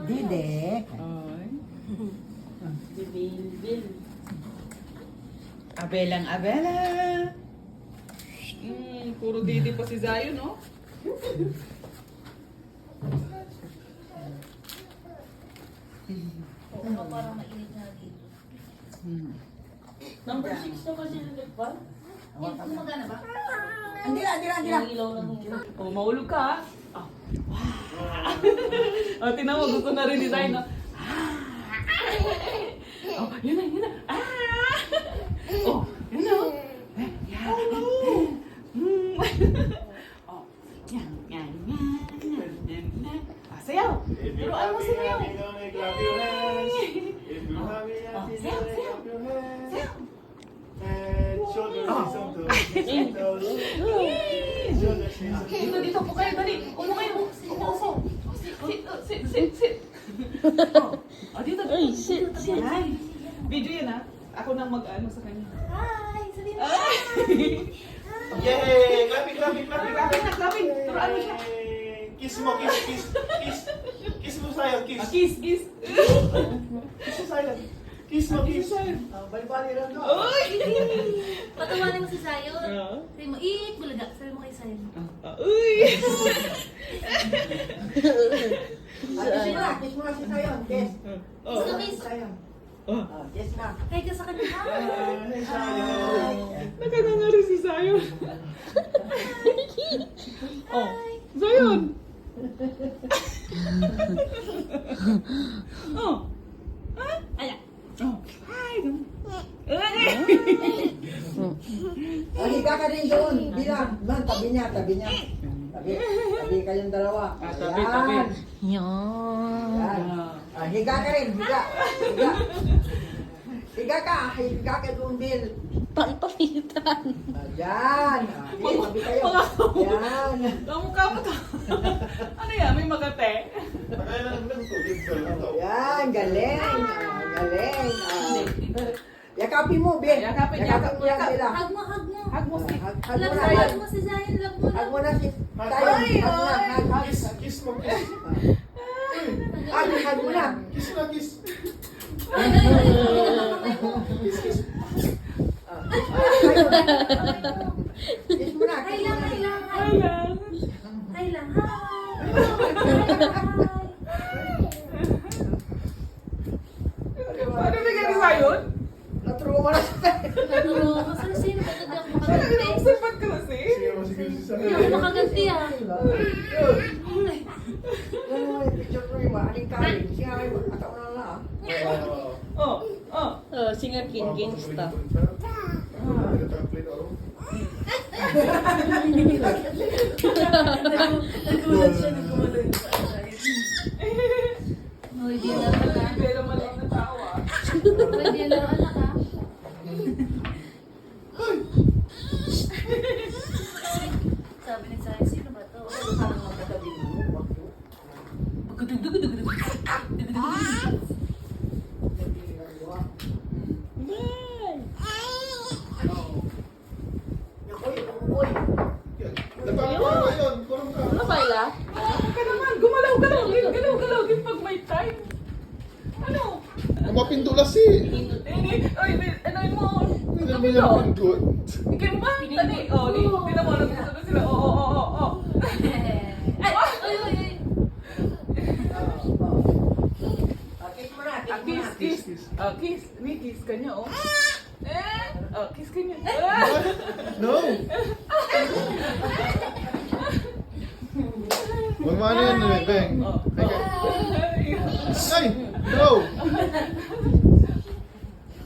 Dide. Ay. Bil. Abelang abela. Puro didi pa si Zion, no? Oo, parang mainit na dito. Number 6 na kasi nilagpan. Gumagana ba? Andira. Yung ilaw ng Oh, mahulog ka, ha? Oh, tinan mo, gusto na rin ni Zion, no? Oh, yun na. Oh, yun na. Oh, yan. Ah, sayaw. Turuan mo sayaw. Clap your hands. If you're happy, Sayaw. and shoulders is on toes. Shoulders is on toes. Dito po kayo, dali. Upo kayo. Upo. Sit. Oh, dito. Ay, sit. Yan. Video yan, ha? Ako nang mag-ano sa kanya. Hi! Sabihin mo. Ay! Yay! Clapping. Clapping. Turuan mo siya. Yay! Kiss mo sa'yo, kiss. Kiss. Kiss mo sa'yo. Kiss mo. Bali-bali lang to. Oy! Patawanin mo si Sayon. Oo. Sabi mo, bulaga. Sabi mo kay Sayon. Uy! Kiss mo na si Sayon. Kiss. Oh. Gusto kiss? Sayon. Oh. Kiss na. Kay ka sa kanya. Hey, Sayon. Nakangangari si Zion. Oh. Zion! Oh. Ah? Ayan. Oh. Hi. Ay! Higa ka rin doon. Bilang. Man, tabi niya. Tabi kayong dalawa. Tabi. Yan. Yan. Higa ka rin. Higa ka doon, Bill. Palitan. Yan. Tabi kayo. Yan. Kamukha mo to. Ano yan? May magate? Pakailan lang to. Yan. Galing. Yakapin mo, Bill. Yakapin. Yakapin mo yan sila. Hug mo. Hug mo si... Hug Love mo mo, na. hug mo si Zion. Love mo. Hug mo na si Sayon. Ay, Hug na. Kiss mo. Hug mo na. Kiss. Ay, Kiss mo na. Hi lang. Ayan. Hi lang. Hi. Ano bigyan ni Zion? Naturo mo na si Sayon. Naturo ko. Sino ba ito? Di ako makaganti. Sapat ka kasi. Sige, Di ako makaganti ah. Ano yung picture ko yung aling karin? Siya ay mataon na lang. Oh. Oh, singer king gangsta. Hoy, di na lang ah. Pero malang natawa. Hoy, di na lang anak ah. Sabi ni Zion, sino ba to? Parang magkatabi mo. Ano ba ila? Ka naman, gumalaw. Galaw din pag may time. Ano? Mapindulas eh. Ay, ano mo? Hindi naman yung pindot. Ikaw ba? Tani, di. Tinan mo, nagsusunod sila. Oo. Ay, oy. Kiss mo na. Kiss. Kiss. May kiss ka niya, oh. Kiss ka niya. No! Magmano yan eh, Beng. Ay! No!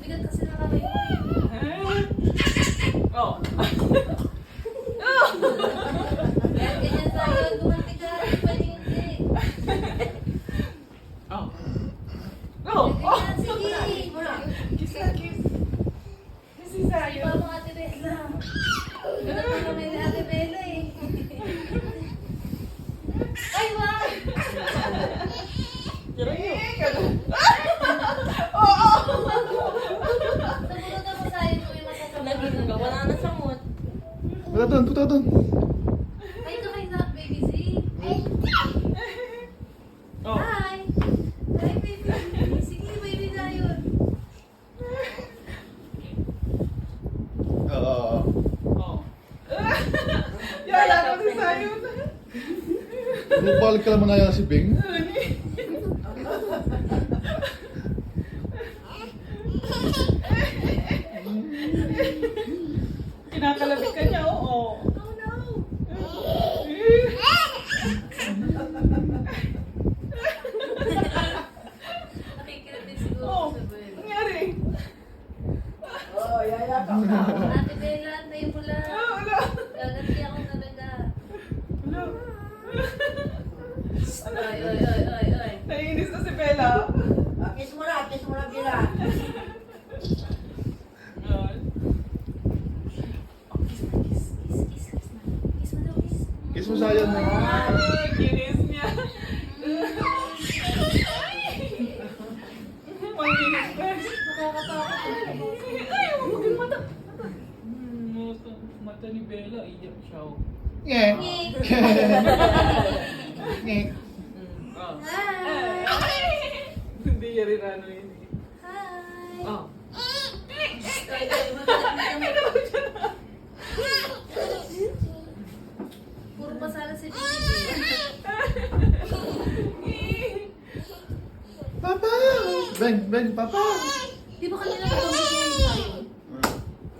Bigat kasi na kami. Oh. Yan, ganyan Zion. Gumanti ka. Pwede hindi. Ganyan, sige. Kiss. Kiss si Zion. Iba mga Ate Bella. Ganun kami ni Ate Bella eh. Ay, wow! Nabunutan mo Zion kung may masasabi. Naging ka, wala na sa mood. Puta doon. Ay, ito kay Baby Z. Oh. Hi! Balik ka lang manaya si Bing. Kinakalabit ka niya, oo. Oh no! Nakikilapin siguro Oh, sa buhay. nangyari. Oh, yaya ka. Ate Bella, tayo pula. Wala. Gaganti ako talaga. Wala. Oy, oy, oy, oy, oy. Naiinis na si Bella. Kiss mo na, Bila. Kiss mo daw, kiss. Kiss mo Zion mo. Ay, kinis niya. Manginis ka. Nakakatakot. Ay, huwag yung mata. Mata ni Bella, iyak siya. Ngek. Ngek. Ngek. Hi! Hindi niya rin ano yun. Hi! Oh. Oy, oy, puro pasala si Bibi. Papa! Ben, Papa! Di ba kanina pagpapagyan tayo?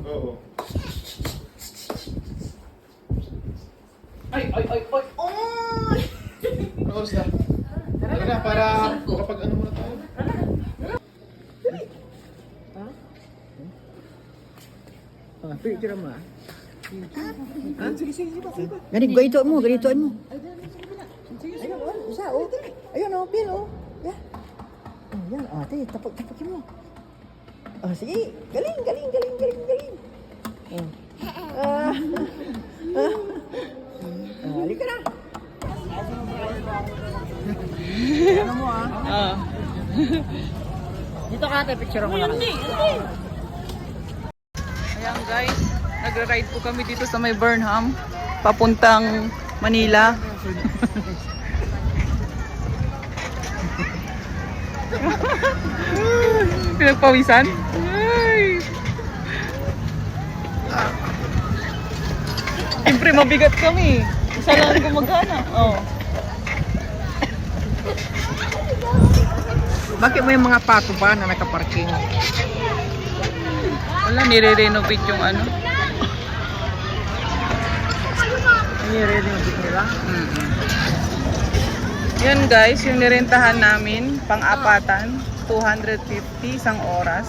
Oo. Ay! Oy! Ano oras na? Tara na, para kapag ano muna tayo. Picture mo ah. Ganito mo, ganitoan mo. Ayun, isa, oh. Ayun, oh, pin, oh. Yeah. Oh, yan, ate, tapakin mo. Oh, sige. Galing. Oh. Halika na. Ano mo, ah? Dito ka, ate, picture mo na. Ayan guys, nagra-ride po kami dito sa may Burnham, papuntang Manila. Pinagpawisan? Ay! Siyempre mabigat kami. Isa lang gumagana. Oh. Bakit may mga pato ba na nakaparking? Wala, nire-renovate yung ano. Nire-renovate nila? Yan guys, yung nirentahan namin, pang-apatan, 250 isang oras.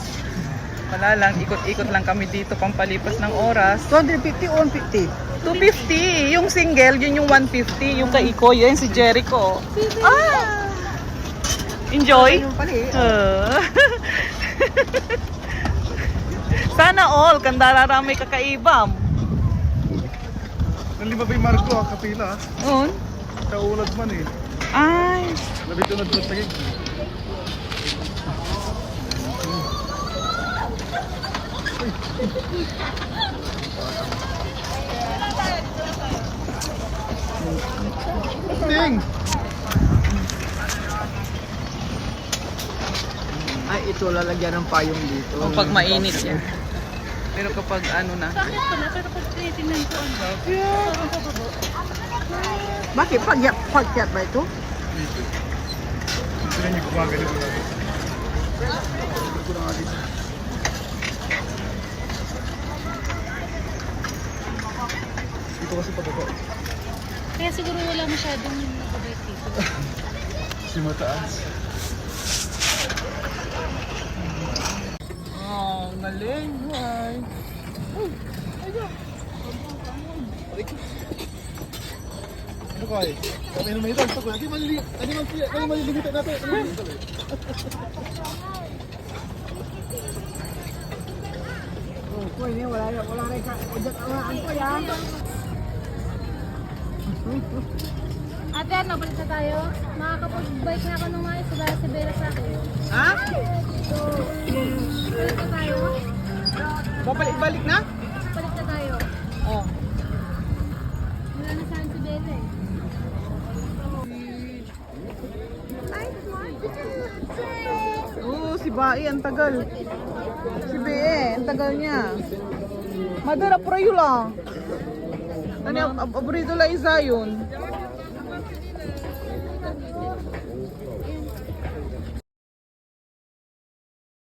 Wala lang, ikot-ikot lang kami dito, pampalipas ng oras. 250 o 150? 250, yung single, yun yung 150, yung kay Iko, yun si Jericho. Ah! Enjoy? Yung pali. Sana all, kandararamay kakaibam. Nalima ba yung Marco, kapila? Un? Kaulad man eh. Ay, Nabito na doon tagig. Ding! Ay, ito lalagyan ng payong dito. o pag mainit yan. Pero kapag ano na. Bakit pala? Pero pag tinitingnan ko ang Bakit? Pagyat ba ito? Sila niyo gumagaling ko natin. Dito kasi pababa. Kaya siguro wala masyadong nakabait dito. Si mataas. Oh, galing. Hi. Ano kaya? Kami naman ito. Lagi maliliit. Lagi maliliit natin. Oh, kuy niya, wala rin ka. Udyat ang ko yan. Ate, ano, balik na tayo? Makakapag-bike na ako nung mga isa si Bella sa akin. Ha? So, balik na tayo? Babalik-balik na? Balik na tayo. Oh. Wala na saan si Bella eh. Oh, si Bai, ang tagal. Si Bea, ang tagal niya. Madara prayo lang. Ano, abrido lang isa yun.